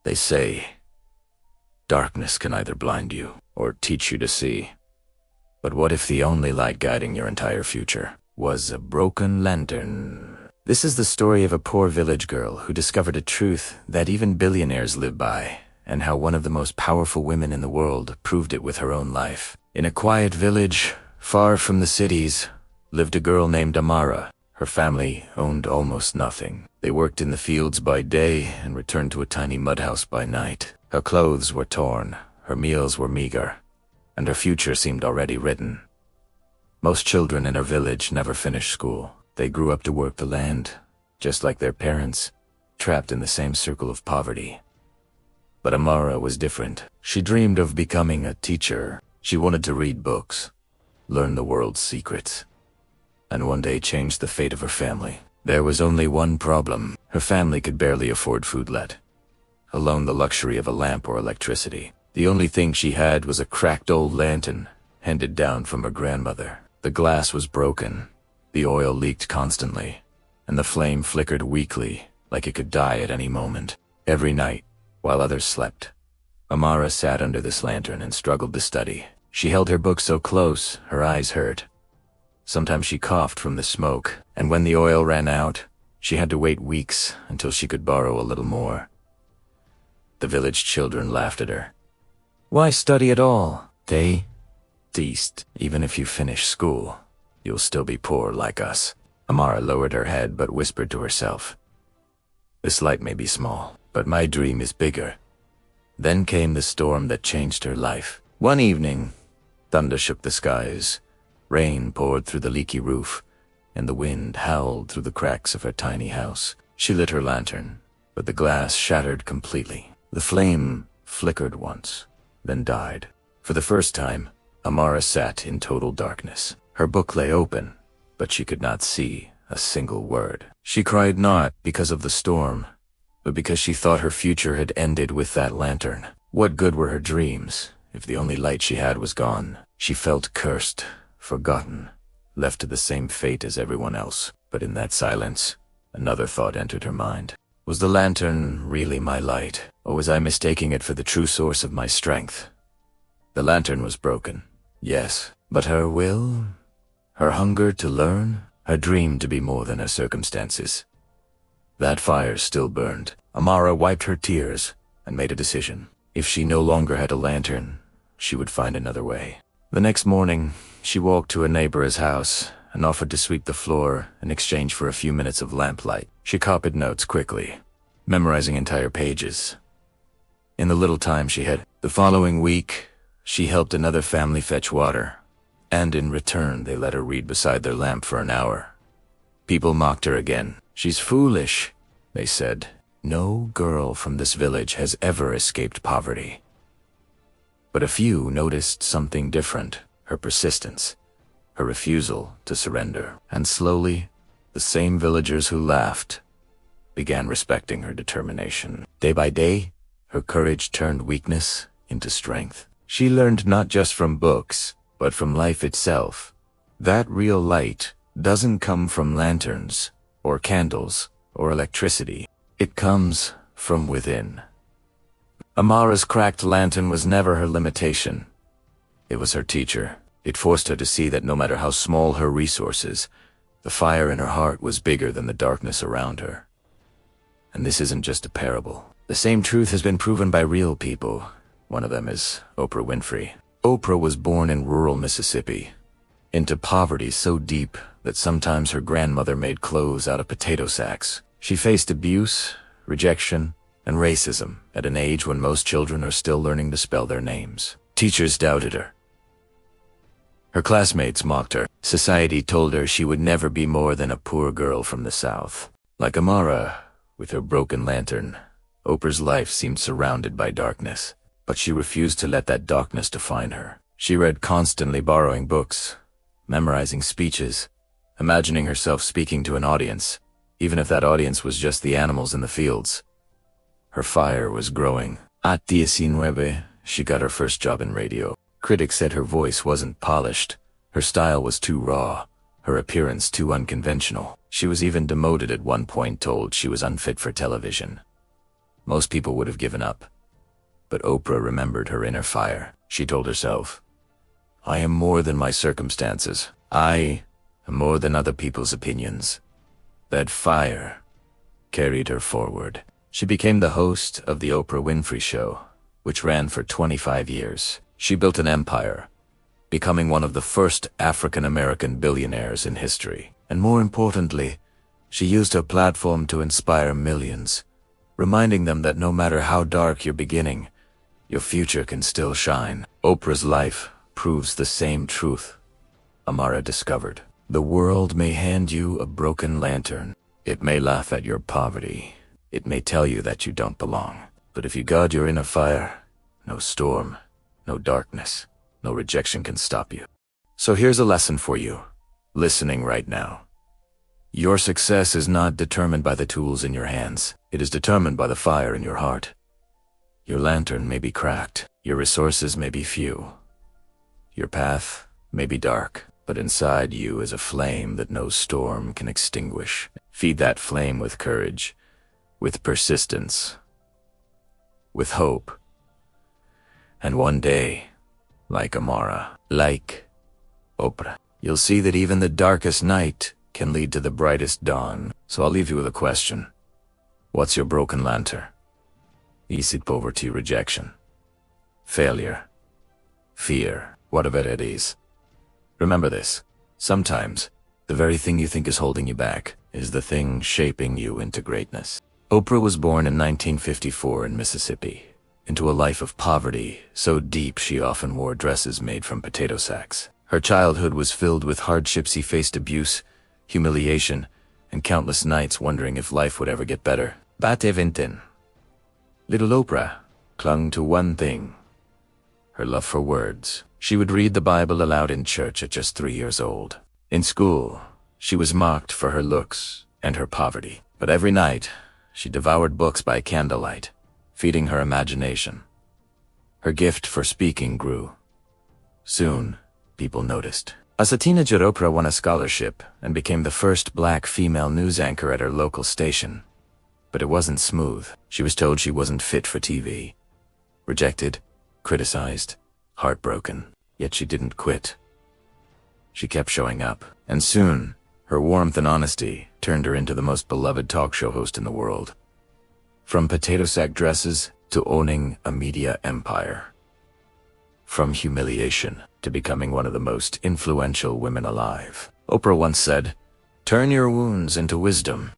They say, darkness can either blind you or teach you to see. But what if the only light guiding your entire future was a broken lantern? This is the story of a poor village girl who discovered a truth that even billionaires live by, and how one of the most powerful women in the world proved it with her own life. In a quiet village, far from the cities, lived a girl named Ophara. Her family owned almost nothing. They worked in the fields by day and returned to a tiny mud house by night. Her clothes were torn, her meals were meager, and her future seemed already written. Most children in her village never finished school. They grew up to work the land, just like their parents, trapped in the same circle of poverty. But Ophara was different. She dreamed of becoming a teacher. She wanted to read books, learn the world's secrets, and one day change the fate of her family. There was only one problem. Her family could barely afford food, let alone the luxury of a lamp or electricity. The only thing she had was a cracked old lantern, handed down from her grandmother. The glass was broken, the oil leaked constantly, and the flame flickered weakly, like it could die at any moment. Every night, while others slept, Ophara sat under this lantern and struggled to study. She held her book so close, her eyes hurt. Sometimes she coughed from the smoke, and when the oil ran out, she had to wait weeks until she could borrow a little more. The village children laughed at her. "Why study at all?" they teased. "Even if you finish school, you'll still be poor like us." Ophara lowered her head but whispered to herself, "This light may be small, but my dream is bigger." Then came the storm that changed her life. One evening, thunder shook the skies, rain poured through the leaky roof, and the wind howled through the cracks of her tiny house. She lit her lantern, but the glass shattered completely. The flame flickered once, then died. For the first time, Ophara sat in total darkness. Her book lay open, but she could not see a single word. She cried not because of the storm, but because she thought her future had ended with that lantern. What good were her dreams if the only light she had was gone? She felt cursed, forgotten, left to the same fate as everyone else. But in that silence, another thought entered her mind. Was the lantern really my light, or was I mistaking it for the true source of my strength? The lantern was broken, yes, but her will, her hunger to learn, her dream to be more than her circumstances, that fire still burned. Ophara wiped her tears and made a decision. If she no longer had a lantern, she would find another way. The next morning, she walked to a neighbor's house and offered to sweep the floor in exchange for a few minutes of lamplight. She copied notes quickly, memorizing entire pages. In the little time she had, the following week, she helped another family fetch water, and in return they let her read beside their lamp for an hour. People mocked her again. "She's foolish," they said. "No girl from this village has ever escaped poverty." But a few noticed something different: her persistence, her refusal to surrender. And slowly, the same villagers who laughed began respecting her determination. Day by day, her courage turned weakness into strength. She learned not just from books, but from life itself, that real light doesn't come from lanterns, or candles, or electricity. It comes from within. Ophara's cracked lantern was never her limitation. It was her teacher. It forced her to see that no matter how small her resources, the fire in her heart was bigger than the darkness around her. And this isn't just a parable. The same truth has been proven by real people. One of them is Oprah Winfrey. Oprah was born in rural Mississippi, into poverty so deep that sometimes her grandmother made clothes out of potato sacks. She faced abuse, rejection, and racism at an age when most children are still learning to spell their names. Teachers doubted her. Her classmates mocked her. Society told her she would never be more than a poor girl from the South. Like Ophara, with her broken lantern, Oprah's life seemed surrounded by darkness. But she refused to let that darkness define her. She read constantly, borrowing books, memorizing speeches, imagining herself speaking to an audience, even if that audience was just the animals in the fields. Her fire was growing. At 19, she got her first job in radio. Critics said her voice wasn't polished, her style was too raw, her appearance too unconventional. She was even demoted at one point, told she was unfit for television. Most people would have given up. But Oprah remembered her inner fire. She told herself, I am more than my circumstances. I am more than other people's opinions. That fire carried her forward. She became the host of the Oprah Winfrey Show, which ran for 25 years. She built an empire, becoming one of the first African-American billionaires in history. And more importantly, she used her platform to inspire millions, reminding them that no matter how dark your beginning, your future can still shine. Oprah's life proves the same truth Ophara discovered. The world may hand you a broken lantern. It may laugh at your poverty. It may tell you that you don't belong. But if you guard your inner fire, no storm, no darkness, no rejection can stop you. So here's a lesson for you, listening right now. Your success is not determined by the tools in your hands. It is determined by the fire in your heart. Your lantern may be cracked. Your resources may be few. Your path may be dark, but inside you is a flame that no storm can extinguish. Feed that flame with courage, with persistence, with hope. And one day, like Ophara, like Oprah, you'll see that even the darkest night can lead to the brightest dawn. So I'll leave you with a question. What's your broken lantern? Is it poverty, rejection, failure, fear, whatever it is? Remember this. Sometimes, the very thing you think is holding you back is the thing shaping you into greatness. Oprah was born in 1954 in Mississippi, into a life of poverty so deep she often wore dresses made from potato sacks. Her childhood was filled with hardships. She faced abuse, humiliation, and countless nights wondering if life would ever get better. Batevintin. Little Oprah clung to one thing: her love for words. She would read the Bible aloud in church at just 3 years old. In school, she was mocked for her looks and her poverty. But every night, she devoured books by candlelight, feeding her imagination. Her gift for speaking grew. Soon, people noticed. As a teenager, Oprah won a scholarship and became the first black female news anchor at her local station. But it wasn't smooth. She was told she wasn't fit for TV. Rejected, criticized, heartbroken. Yet she didn't quit. She kept showing up. And soon, her warmth and honesty turned her into the most beloved talk show host in the world. From potato sack dresses to owning a media empire. From humiliation to becoming one of the most influential women alive. Oprah once said, "Turn your wounds into wisdom."